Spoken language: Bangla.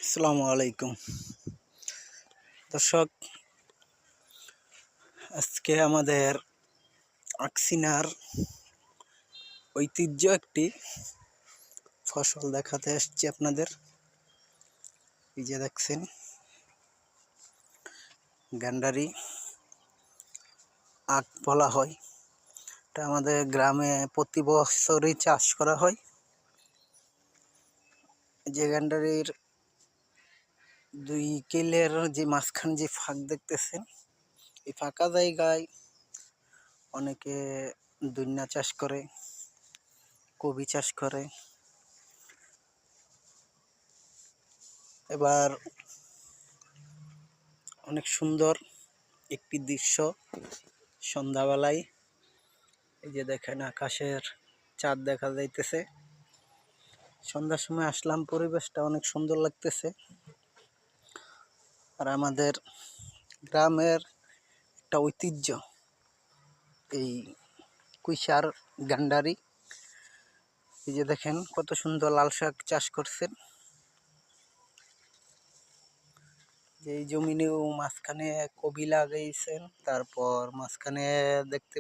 আসসালামু আলাইকুম দর্শক, আজকে আমাদের আকসিনার ঐতিহ্য একটি ফসল দেখাতে আসছি আপনাদের। এই যে দেখছেন, গান্ডারি আখ বলা হয়। এটা আমাদের গ্রামে প্রতি বছরই চাষ করা হয়। যে গান্ডারির দুই কিলের যে মাঝখান যে ফাঁক দেখতেছেন, এই ফাঁকা জায়গায় অনেকে দুনিয়া চাষ করে, কবি চাষ করে। এবার অনেক সুন্দর একটি দৃশ্য সন্ধ্যাবেলায়। এই যে দেখেন, আকাশের চাঁদ দেখা যাইতেছে। সন্ধ্যার সময় আসলাম, পরিবেশটা অনেক সুন্দর লাগতেছে। আর আমাদের গ্রামের একটা ঐতিহ্য এই কুইশার গান্ডারি। এই যে দেখেন কত সুন্দর লাল শাক চাষ করছেন। এই জমিনেও মাঝখানে কবি লাগাইছেন, তারপর মাঝখানে দেখতে